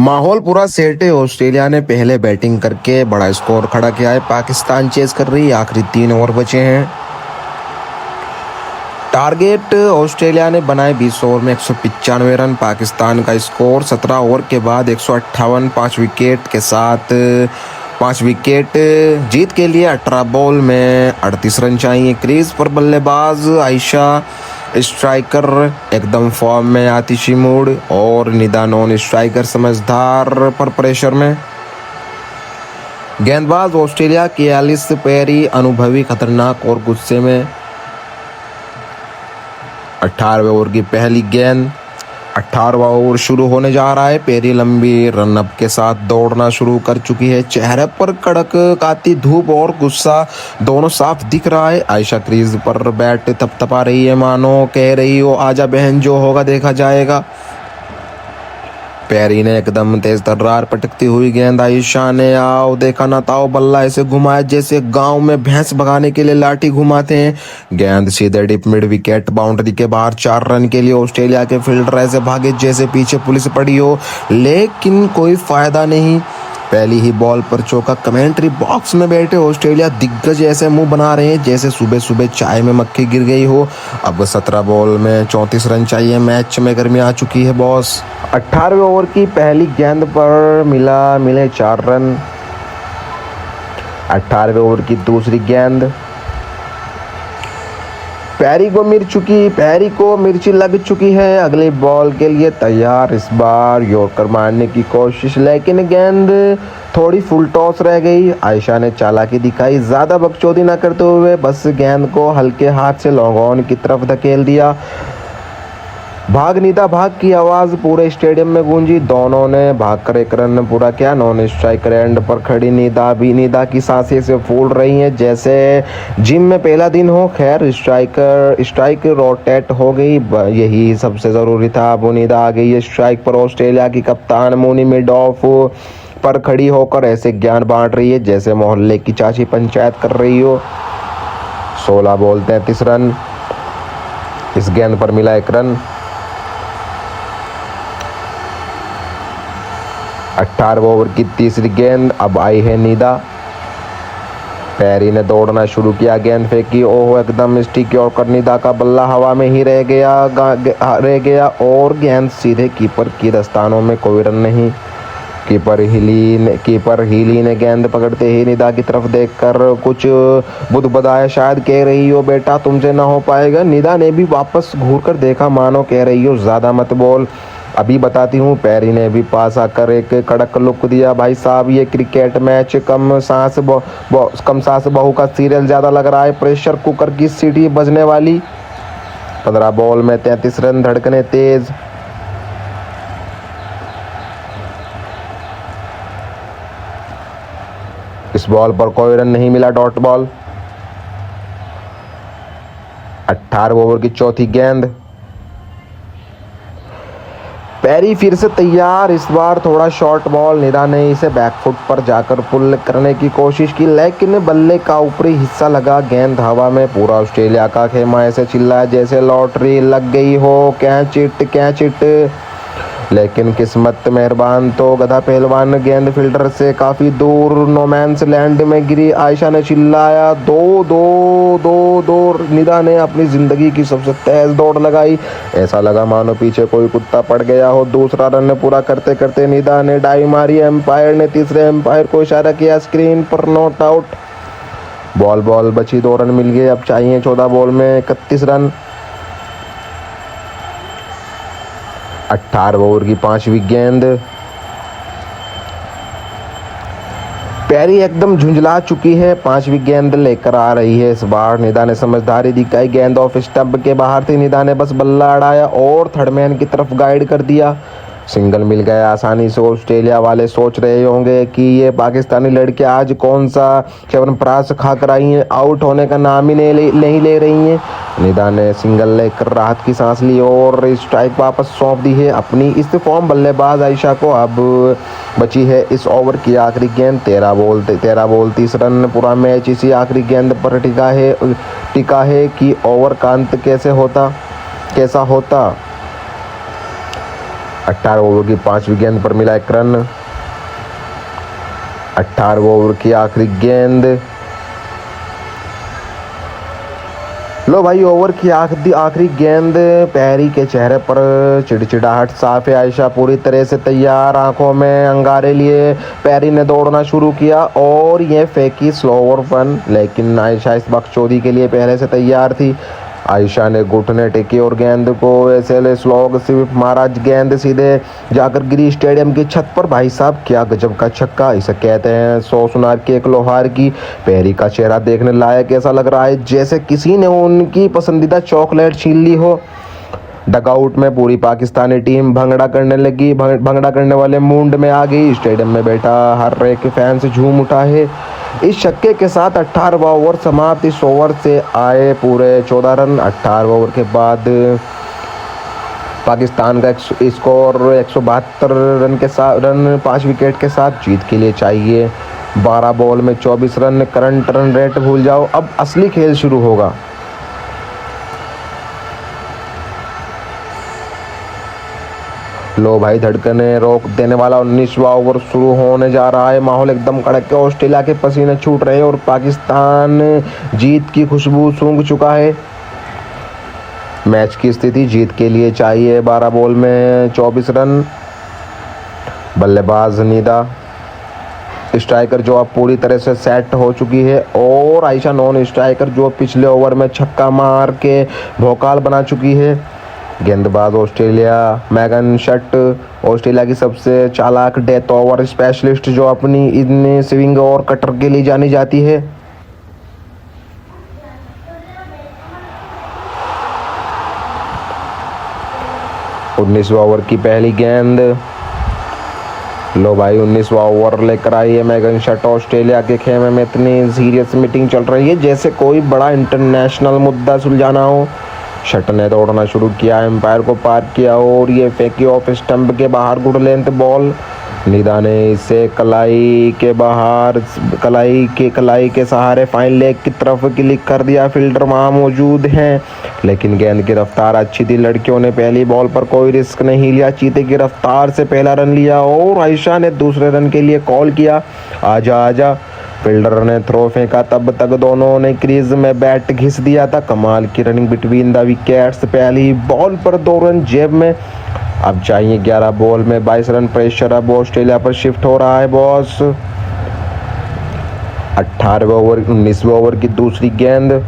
माहौल पूरा सेट है। ऑस्ट्रेलिया ने पहले बैटिंग करके बड़ा स्कोर खड़ा किया है। पाकिस्तान चेस कर रही है, आखिरी 3 ओवर बचे हैं। टारगेट ऑस्ट्रेलिया ने बनाए 20 ओवर में 195 रन। पाकिस्तान का स्कोर 17 ओवर के बाद 158, 5 विकेट के साथ 5 विकेट। जीत के लिए 18 बॉल में 38 रन चाहिए। क्रीज पर बल्लेबाज आयशा स्ट्राइकर एकदम फॉर्म में, आतिशी मूड, और निदा नॉन स्ट्राइकर समझदार पर प्रेशर में। गेंदबाज ऑस्ट्रेलिया की एलिस पेरी अनुभवी, खतरनाक और गुस्से में। 18वें ओवर की पहली गेंद। 18वां ओवर शुरू होने जा रहा है। पेरी लंबी रनअप के साथ दौड़ना शुरू कर चुकी है। चेहरे पर कड़कती धूप और गुस्सा दोनों साफ दिख रहा है। आयशा क्रीज पर बैट थपथपा रही है, मानो कह रही हो आजा बहन, जो होगा देखा जाएगा। पेरी ने एकदम तेज तर्रार पटकती हुई गेंद आयशा ने आओ देखा ना ताओ बल्ला ऐसे घुमाया जैसे गांव में भैंस भगाने के लिए लाठी घुमाते हैं। गेंद सीधे डिप मिड विकेट, बाउंड्री के बाहर। 4 रन के लिए ऑस्ट्रेलिया के फील्डर ऐसे भागे जैसे पीछे पुलिस पड़ी हो, लेकिन कोई फायदा नहीं। पहली ही बॉल पर चौका। कमेंट्री बॉक्स में बैठे ऑस्ट्रेलिया दिग्गज ऐसे मुंह बना रहे हैं जैसे सुबह सुबह चाय में मक्खी गिर गई हो। अब 17 बॉल में 34 रन चाहिए। मैच में गर्मी आ चुकी है बॉस। 18वें ओवर की पहली गेंद पर मिले 4 रन। 18वें ओवर की दूसरी गेंद। पैरी को मिर्ची लग चुकी है। अगली बॉल के लिए तैयार। इस बार यॉर्कर मारने की कोशिश, लेकिन गेंद थोड़ी फुल टॉस रह गई। आयशा ने चालाकी दिखाई, ज्यादा बकचोदी न करते हुए बस गेंद को हल्के हाथ से लॉन्ग ऑन की तरफ धकेल दिया। भाग निदा भाग की आवाज पूरे स्टेडियम में गूंजी। दोनों ने भागकर 1 रन पूरा किया। नॉन स्ट्राइकर एंड पर खड़ी निदा की सांसें से फूल रही हैं जैसे जिम में पहला दिन हो। खैर स्ट्राइक रोटेट हो गई, यही सबसे जरूरी था। अब निदा आ गई है स्ट्राइक पर। ऑस्ट्रेलिया की कप्तान मोनी मिड ऑफ पर खड़ी होकर ऐसे ज्ञान बांट रही है जैसे मोहल्ले की चाची पंचायत कर रही हो। 16 बॉल 33 रन। इस गेंद पर मिला 1 रन। 18वें ओवर की तीसरी गेंद। अब आई है निदा। पेरी ने दौड़ना शुरू किया, गेंद फेंकी, ओह एकदम स्टिक यॉर्कर। निदा का बल्ला हवा में ही रह गया और गेंद सीधे कीपर की दस्तानों में। कोई रन नहीं। कीपर हीली ने गेंद पकड़ते ही निदा की तरफ देखकर कुछ बुदबुदाया, शायद कह रही हो बेटा तुमसे ना हो पाएगा। निदा ने भी वापस घूरकर देखा, मानो कह रही हो ज्यादा मत बोल, अभी बताती हूँ। पेरी ने भी पास आकर एक कड़क लुक दिया, भाई साहब ये क्रिकेट मैच कम सांस बहू का सीरियल ज्यादा लग रहा है। प्रेशर कुकर की सीटी बजने वाली। 15 बॉल में 33 रन। धड़कने तेज। इस बॉल पर कोई रन नहीं मिला, डॉट बॉल। 18वें ओवर की चौथी गेंद। पेरी फिर से तैयार, इस बार थोड़ा शॉर्ट बॉल। निदा ने इसे बैकफुट पर जाकर पुल करने की कोशिश की, लेकिन बल्ले का ऊपरी हिस्सा लगा। गेंद हवा में। पूरा ऑस्ट्रेलिया का खेमा ऐसे चिल्लाया जैसे लॉटरी लग गई हो, कैच इट। लेकिन किस्मत मेहरबान तो गधा पहलवान। गेंद फील्डर से काफी दूर नोमैंस लैंड में गिरी। आयशा ने चिल्लाया दो। निदा ने अपनी जिंदगी की सबसे तेज दौड़ लगाई। ऐसा लगा मानो पीछे कोई कुत्ता पड़ गया हो। दूसरा रन पूरा करते करते निदा ने डाई मारी। एम्पायर ने तीसरे एम्पायर को इशारा किया, स्क्रीन पर नॉट आउट। बॉल बची, 2 रन मिल गए। अब चाहिए 14 बॉल में 31 रन। 18वें ओवर की 5वीं गेंद। पेरी एकदम झुंझला चुकी है। 5वीं गेंद लेकर आ रही है। इस बार निदा ने समझदारी दिखाई। गेंद ऑफ स्टंप के बाहर थी। निदा ने बस बल्ला अड़ाया और थर्डमैन की तरफ गाइड कर दिया। सिंगल मिल गया आसानी से। ऑस्ट्रेलिया वाले सोच रहे होंगे कि ये पाकिस्तानी लड़के आज कौन सा च्यवनप्राश खाकर आई हैं, आउट होने का नाम ही नहीं ले रही हैं। निदा ने सिंगल लेकर राहत की सांस ली और स्ट्राइक वापस सौंप दी है अपनी इस फॉर्म बल्लेबाज आयशा को। अब बची है इस ओवर की आखिरी गेंद। 13 बॉल 30 रन। पूरा मैच इसी आखिरी गेंद पर टिका है कि ओवर का अंत कैसा होता। 18 ओवर की 5वीं गेंद पर मिला 1 रन। 18 ओवर की आखिरी गेंद। लो भाई, ओवर की आखिरी गेंद। पैरी के चेहरे पर चिड़चिड़ाहट साफ है। आयशा पूरी तरह से तैयार, आंखों में अंगारे लिए पैरी ने दौड़ना शुरू किया और ये फेंकी स्लोवर वन, लेकिन आयशा इस बकचोदी के लिए पहले से तैयार थी। आयशा ने घुटने टेके और गेंद को ऐसे स्लॉग स्वीप मारा। गेंद सीधे जाकर गिरी स्टेडियम की छत पर। भाई साहब, क्या गजब का छक्का! इसे कहते हैं 100 सुनार की एक लोहार की। पैरी का चेहरा देखने लायक ऐसा लग रहा है जैसे किसी ने उनकी पसंदीदा चॉकलेट छीन ली हो। डगआउट में पूरी पाकिस्तानी टीम भंगड़ा करने लगी। भंगड़ा करने वाले मूड में आ गई। स्टेडियम में बैठा हर एक फैन से झूम उठा है। इस छक्के के साथ 18वां ओवर समाप्त। इस ओवर से आए पूरे 14 रन। 18 ओवर के बाद पाकिस्तान का स्कोर 172 रन के साथ 5 विकेट के साथ जीत के लिए चाहिए। 12 बॉल में 24 रन। करंट रन रेट भूल जाओ, अब असली खेल शुरू होगा। लो भाई, धड़कने रोक देने वाला 19वां ओवर शुरू होने जा रहा है। माहौल एकदम कड़क है। ऑस्ट्रेलिया के पसीने छूट रहे हैं और पाकिस्तान जीत की खुशबू सूंघ चुका है। मैच की स्थिति जीत के लिए चाहिए। 12 बॉल में 24 रन। बल्लेबाज निदा, स्ट्राइकर जो अब पूरी तरह से सेट हो चुकी है, और आयशा नॉन स्ट्राइकर जो पिछले ओवर में छक्का मार के भौकाल बना चुकी है। गेंदबाज ऑस्ट्रेलिया मैगन शट, ऑस्ट्रेलिया की सबसे चालाक डेथ ओवर स्पेशलिस्ट जो अपनी इन स्विंग और कटर के लिए जानी जाती है। उन्नीसवां ओवर की पहली गेंद। लो भाई, 19वां ओवर लेकर आई है मैगन शट। ऑस्ट्रेलिया के खेमे में इतनी सीरियस मीटिंग चल रही है जैसे कोई बड़ा इंटरनेशनल मुद्दा सुलझाना हो। शट ने दौड़ना शुरू किया, एम्पायर को पार किया और ये फेंकी ऑफ स्टंप के बाहर गुड लेंथ बॉल। निदा ने इसे कलाई के सहारे फाइन लेग की तरफ क्लिक कर दिया। फील्डर वहां मौजूद हैं, लेकिन गेंद की रफ्तार अच्छी थी। लड़कियों ने पहली बॉल पर कोई रिस्क नहीं लिया। चीते की रफ्तार से पहला रन लिया और आयशा ने दूसरे रन के लिए कॉल किया, आजा आजा। फील्डर ने थ्रो फेंका, तब तक दोनों ने क्रीज में बैट घिस दिया था। कमाल की रनिंग बिटवीन द विकेट्स। पहली बॉल पर 2 रन जेब में। अब चाहिए 11 बॉल में 22 रन। प्रेशर अब ऑस्ट्रेलिया पर शिफ्ट हो रहा है बॉस। 18वें ओवर 19वें ओवर की दूसरी गेंद।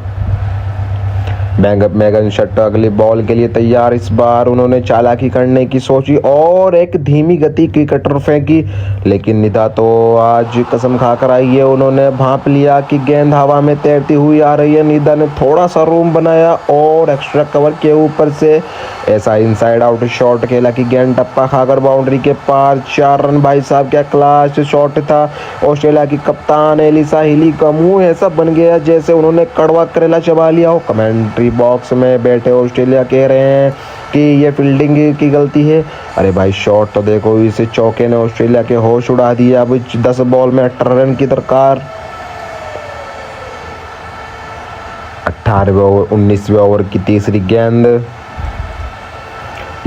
मैगन शट अगली बॉल के लिए तैयार। इस बार उन्होंने चालाकी करने की सोची और एक धीमी गति की कटर फेंकी, लेकिन निदा तो आज कसम खाकर आई है। उन्होंने भांप लिया कि गेंद हवा में तैरती हुई आ रही है। निदा ने थोड़ा सा रूम बनाया और एक्स्ट्रा कवर के ऊपर से ऐसा इनसाइड आउट शॉट खेला कि गेंद टप्पा खाकर बाउंड्री के पार। 4 रन। भाई साहब, क्या क्लास शॉट था। ऑस्ट्रेलिया की कप्तान एलिसा हिली का मुंह ऐसा बन गया जैसे उन्होंने कड़वा करेला चबा लिया हो। कमेंट्री बॉक्स में बैठे ऑस्ट्रेलिया कह रहे हैं कि ये फील्डिंग की गलती है। अरे भाई, शॉट तो देखो, इसे चौके ने ऑस्ट्रेलिया के होश उड़ा दिया। अब 10 बॉल में 18 रन की दरकार। 18वें ओवर 19वें ओवर की तीसरी गेंद।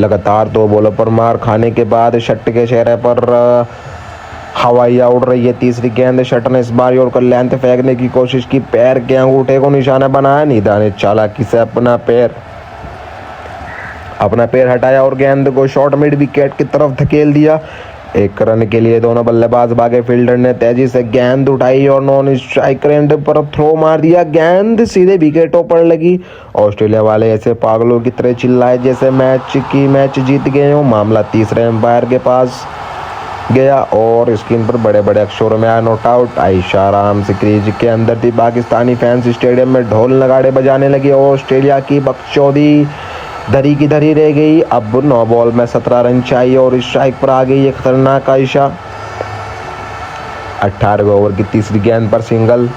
लगातार 2 बॉलों पर मार खाने के बाद शट के चेहरे पर हवाइयाँ उड़ रही है। तीसरी गेंद। शट ने इस बार और लेंथ फेंकने की कोशिश की, पैर के अंगूठे को निशाना बनाया। निदा ने चालाकी से अपना पैर हटाया और गेंद को शॉर्ट मिड विकेट की तरफ धकेल दिया। 1 रन के लिए दोनों बल्लेबाज भागे। फील्डर ने तेजी से गेंद उठाई और नॉन स्ट्राइकर एंड पर थ्रो मार दिया। गेंद सीधे विकेटों पर लगी। ऑस्ट्रेलिया वाले ऐसे पागलों की तरह चिल्लाए जैसे मैच जीत गए हो। मामला तीसरे एम्पायर के पास गया और स्क्रीन पर बड़े बड़े अक्षरों में आया, नॉट आउट। आयशा आराम से क्रीज के अंदर थी। पाकिस्तानी फैंस स्टेडियम में ढोल नगाड़े बजाने लगे। ऑस्ट्रेलिया की बकचोदी धरी की धरी रह गई। अब 9 बॉल में 17 रन चाहिए और स्ट्राइक पर आ गई एक खतरनाक आयशा। 18वें ओवर की तीसरी गेंद पर सिंगल।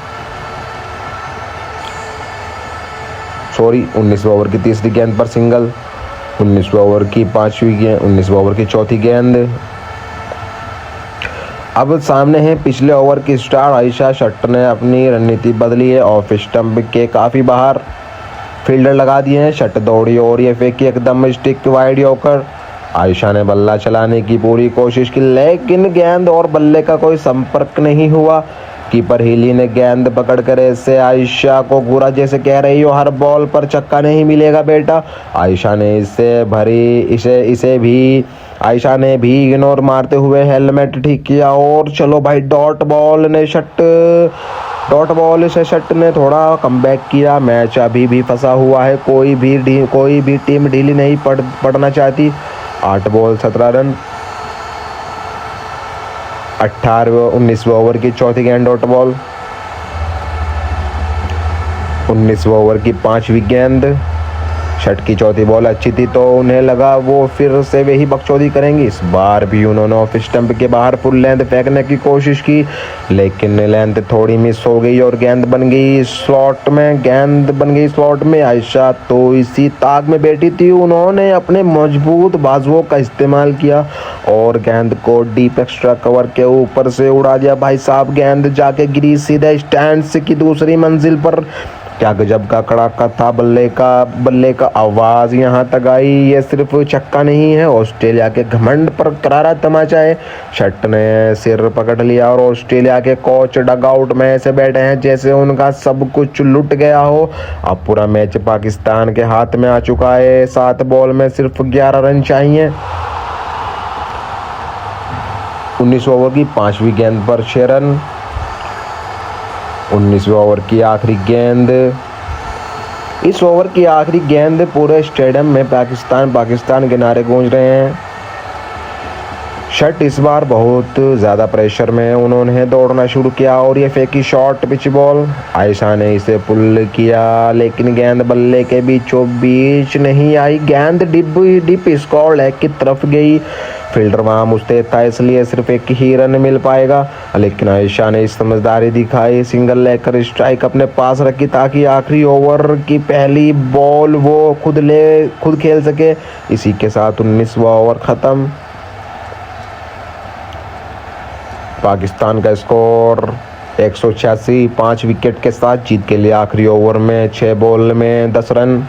19वें ओवर की तीसरी गेंद पर सिंगल। 19वें ओवर की 5वीं गेंद। 19वें ओवर की चौथी गेंद। अब सामने है पिछले ओवर की स्टार आयशा। शट ने अपनी रणनीति बदली है। ऑफ स्टंप के काफ़ी बाहर फील्डर लगा दिए हैं। शट दौड़ी और ये फेंकी एकदम स्टिक वाइड यॉर्कर। आयशा ने बल्ला चलाने की पूरी कोशिश की लेकिन गेंद और बल्ले का कोई संपर्क नहीं हुआ। कीपर हिली ने गेंद पकड़कर ऐसे आयशा को घूरा जैसे कह रही हो हर बॉल पर छक्का नहीं मिलेगा बेटा। आयशा ने आयशा ने भी इग्नोर मारते हुए हेलमेट ठीक किया और चलो भाई डॉट बॉल से शट ने थोड़ा कमबैक किया। मैच अभी भी फंसा हुआ है, कोई भी टीम ढीली नहीं पड़ना चाहती। 8 बॉल 17 रन। 19वें ओवर की चौथी गेंद डॉट बॉल। 19वें ओवर की 5वीं गेंद। शट की चौथी बॉल अच्छी थी तो उन्हें लगा वो फिर से वही बकचोदी करेंगी। इस बार भी उन्होंने ऑफ स्टंप के बाहर फुल लेंथ फेंकने की कोशिश की लेकिन लेंथ थोड़ी मिस हो गई और गेंद बन गई स्लॉट में। आयशा तो इसी ताक में बैठी थी, उन्होंने अपने मजबूत बाजुओं का इस्तेमाल किया और गेंद को डीप एक्स्ट्रा कवर के ऊपर से उड़ा दिया। भाई साहब गेंद जाके गिरी सीधे स्टैंड की दूसरी मंजिल पर। क्या गजब का कड़ाका था, बल्ले का आवाज यहाँ तक आई। ये सिर्फ छक्का नहीं है, ऑस्ट्रेलिया के घमंड पर करारा तमाचा है। शट ने सिर पकड़ लिया और ऑस्ट्रेलिया के कोच डगआउट में ऐसे बैठे हैं जैसे उनका सब कुछ लुट गया हो। अब पूरा मैच पाकिस्तान के हाथ में आ चुका है। 7 बॉल में सिर्फ 11 रन चाहिए। 19 ओवर की 5वीं गेंद पर 6 रन। 19वें ओवर की आखिरी गेंद। इस ओवर की आखिरी गेंद पूरे स्टेडियम में पाकिस्तान के नारे गूंज रहे हैं। शट इस बार बहुत ज़्यादा प्रेशर में उन्होंने दौड़ना शुरू किया और ये फेंकी शॉर्ट पिच बॉल। आयशा ने इसे पुल किया लेकिन गेंद बल्ले के बीचों बीच नहीं आई। गेंद डिप स्क्वायर लेग की तरफ गई। फील्डर वहाँ मुस्तैद था इसलिए सिर्फ एक ही रन मिल पाएगा लेकिन आयशा ने इस समझदारी दिखाई, सिंगल लेकर स्ट्राइक अपने पास रखी ताकि आखिरी ओवर की पहली बॉल वो खुद खेल सके। इसी के साथ 19वां ओवर खत्म। पाकिस्तान का स्कोर 186। 5 विकेट के साथ जीत के लिए आखिरी ओवर में 6 बॉल में 10 रन।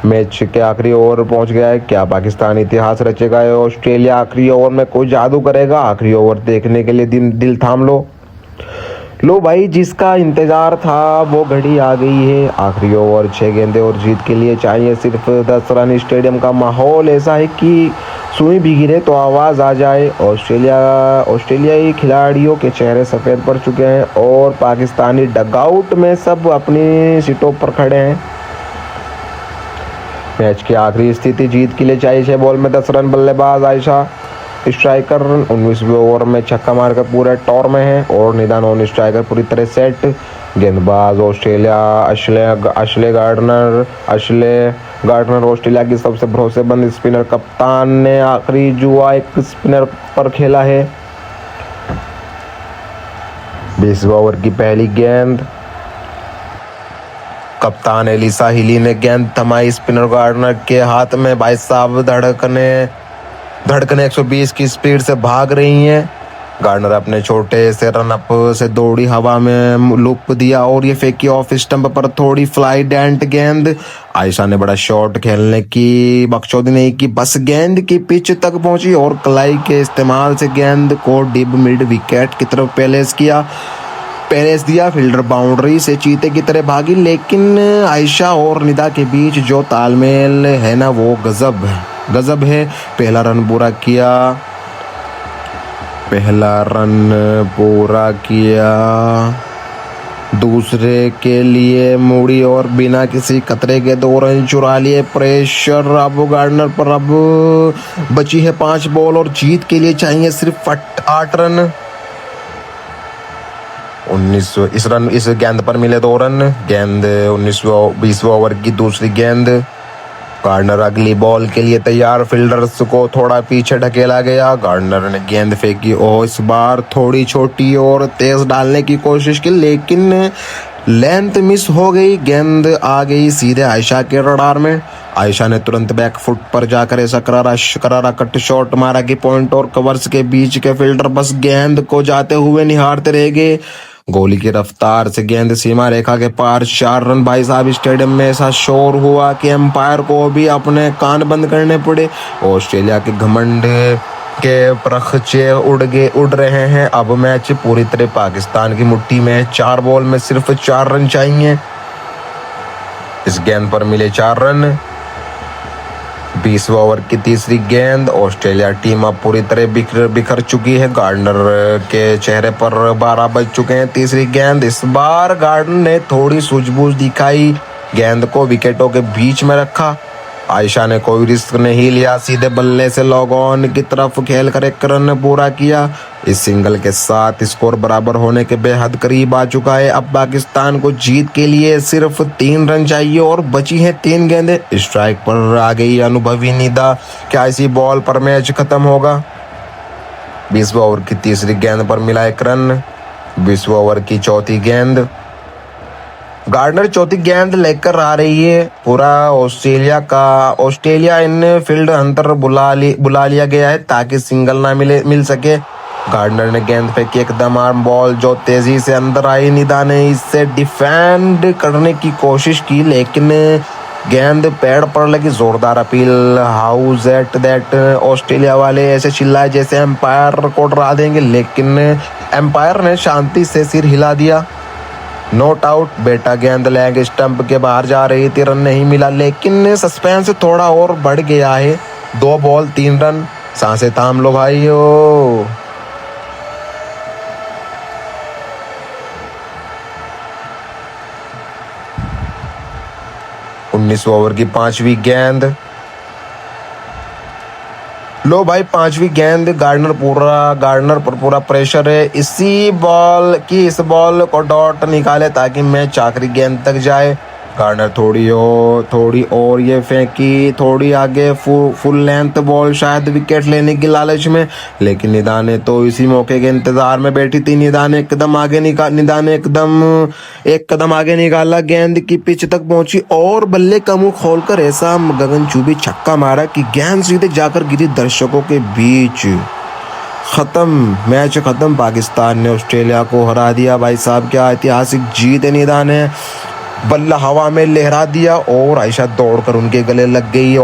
मैच के आखिरी ओवर पहुंच गया है। क्या पाकिस्तान इतिहास रचेगा या ऑस्ट्रेलिया आखिरी ओवर में कोई जादू करेगा? आखिरी ओवर देखने के लिए दिल थाम लो भाई, जिसका इंतजार था वो घड़ी आ गई है। आखिरी ओवर 6 गेंदें और जीत के लिए चाहिए सिर्फ 10 रन। स्टेडियम का माहौल ऐसा है कि सुई भी गिरे तो आवाज़ आ जाए। ऑस्ट्रेलियाई खिलाड़ियों के चेहरे सफ़ेद पड़ चुके हैं और पाकिस्तानी डगआउट में सब अपनी सीटों पर खड़े हैं। मैच की आखिरी स्थिति जीत के लिए चाहिए 6 बॉल में 10 रन। बल्लेबाज आयशा स्ट्राइकर 19वें ओवर में छक्का मारकर पूरे टॉर में है और निदान ऑन स्ट्राइकर पूरी तरह सेट। गेंदबाज ऑस्ट्रेलिया अशले गार्डनर ऑस्ट्रेलिया की सबसे भरोसेमंद स्पिनर। कप्तान ने आखिरी जुआ एक स्पिनर पर खेला है। 20वें ओवर की पहली गेंद। कप्तान एलिसा हिली ने गेंद थमाई स्पिनर गार्डनर के हाथ में। भाई साहब धड़कने 120 की स्पीड से भाग रही हैं। गार्डनर अपने छोटे से रन अप से दौड़ी हवा में लूप दिया और ये फेंकी ऑफ स्टंप पर थोड़ी फ्लाई डेंट गेंद। आयशा ने बड़ा शॉट खेलने की बकचोदी नहीं की, बस गेंद की पिच तक पहुंची और कलाई के इस्तेमाल से गेंद को डिप मिड विकेट की तरफ पैलेस दिया। फील्डर बाउंड्री से चीते की तरह भागी लेकिन आयशा और निदा के बीच जो तालमेल है ना वो गजब है। पहला रन पूरा किया। दूसरे के लिए मुड़ी और बिना किसी खतरे के 2 रन चुरा लिए। प्रेशर अब गार्डनर पर। अब बची है 5 बॉल और जीत के लिए चाहिए सिर्फ 8 रन। 19 इस गेंद पर मिले 2 रन। गेंद 20वें ओवर की दूसरी गेंद। गार्डनर अगली बॉल के लिए तैयार। फील्डर्स को थोड़ा पीछे ढकेला गया। गार्डनर ने गेंद फेंकी और इस बार थोड़ी छोटी और तेज डालने की कोशिश की लेकिन लेंथ मिस हो गई। गेंद आ गई सीधे आयशा के रडार में। आयशा ने तुरंत बैक फुट पर जाकर ऐसा करारा कट शॉट मारा कि पॉइंट और कवर्स के बीच के फील्डर बस गेंद को जाते हुए निहारते रह गए। गोली की रफ्तार से गेंद सीमा रेखा के पार, 4 रन। भाई साहब स्टेडियम में ऐसा शोर हुआ कि एम्पायर को भी अपने कान बंद करने पड़े। ऑस्ट्रेलिया के घमंड के प्रखचे उड़ रहे हैं। अब मैच पूरी तरह पाकिस्तान की मुट्ठी में है। 4 बॉल में सिर्फ 4 रन चाहिए। इस गेंद पर मिले 4 रन। 20वें ओवर की तीसरी गेंद। ऑस्ट्रेलिया टीम अब पूरी तरह बिखर चुकी है। गार्डनर के चेहरे पर 12 बज चुके हैं। तीसरी गेंद। इस बार गार्डनर ने थोड़ी सूझबूझ दिखाई, गेंद को विकेटों के बीच में रखा। आयशा ने कोई रिस्क नहीं लिया, सीधे बल्ले से लॉग ऑन की तरफ खेलकर 1 रन पूरा किया। इस सिंगल के साथ स्कोर बराबर होने के बेहद करीब आ चुका है। अब पाकिस्तान को जीत के लिए सिर्फ 3 रन चाहिए और बची हैं 3 गेंदें। स्ट्राइक पर आ गई अनुभवी निदा। क्या इसी बॉल पर मैच खत्म होगा? 20वें ओवर की तीसरी गेंद पर मिला 1 रन। 20वें ओवर की चौथी गेंद। गार्डनर चौथी गेंद लेकर आ रही है। पूरा ऑस्ट्रेलिया इन फील्ड अंतर बुला लिया गया है ताकि सिंगल ना मिल सके। गार्डनर ने गेंद फेंकी, एकदम आर्म बॉल जो तेजी से अंदर आई। निदा ने इससे डिफेंड करने की कोशिश की लेकिन गेंद पैड पर लगी। जोरदार appeal, how at that. Australia वाले ऐसे चिल्लाए जैसे एम्पायर को डरा देंगे, लेकिन एम्पायर ने शांति से सिर हिला दिया। Not out. बेटा गेंद लेग स्टंप के बाहर जा रही थी, रन नहीं मिला, लेकिन सस्पेंस थोड़ा और बढ़ गया है। 2 बॉल 3 रन। सांसें थाम लो भाइयों। उन्नीसवें ओवर की 5वीं गेंद। लो भाई 5वीं गेंद। गार्डनर पर पूरा प्रेशर है। इस बॉल को डॉट निकाले ताकि मैच आखिरी गेंद तक जाए। गार्डनर थोड़ी और ये फेंकी, थोड़ी आगे फुल लेंथ बॉल, शायद विकेट लेने की लालच में, लेकिन निदा ने तो इसी मौके के इंतजार में बैठी थी। निदा ने एक कदम आगे निकाला, गेंद की पिच तक पहुंची और बल्ले का मुंह खोलकर ऐसा गगनचुंबी छक्का मारा कि गेंद सीधे जाकर गिरी दर्शकों के बीच। खत्म, मैच खत्म। पाकिस्तान ने ऑस्ट्रेलिया को हरा दिया। भाई साहब क्या ऐतिहासिक जीत है। निदा ने बल्ला हवा में लहरा दिया और आयशा दौड़कर उनके गले लग गई।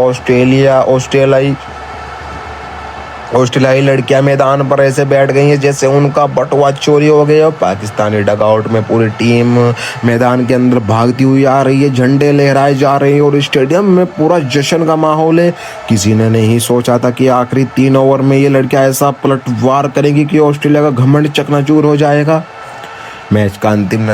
ऑस्ट्रेलियाई लड़कियां मैदान पर ऐसे बैठ गई हैं जैसे उनका बटुआ चोरी हो गया। पाकिस्तानी डगआउट में पूरी टीम मैदान के अंदर भागती हुई आ रही है, झंडे लहराए जा रहे हैं और स्टेडियम में पूरा जश्न का माहौल है। किसी ने नहीं सोचा था कि आखिरी 3 ओवर में ये लड़कियां ऐसा पलटवार करेंगी कि ऑस्ट्रेलिया का घमंड चकनाचूर हो जाएगा। मैच का अंतिम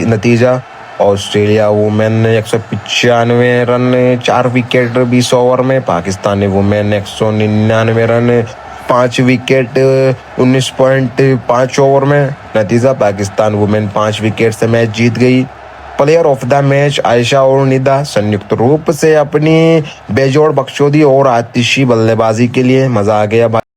नतीजा, ऑस्ट्रेलिया वुमेन ने 195 रन 4 विकेट 20 ओवर में। Pakistani women 199 run 5 wicket 19.5 over में। नतीजा, पाकिस्तान वुमेन 5 विकेट से मैच जीत गई। Player of the match Ayesha और निदा संयुक्त रूप से अपनी बेजोड़ बख्शोदी और आतिशी बल्लेबाजी के लिए। मजा आ गया।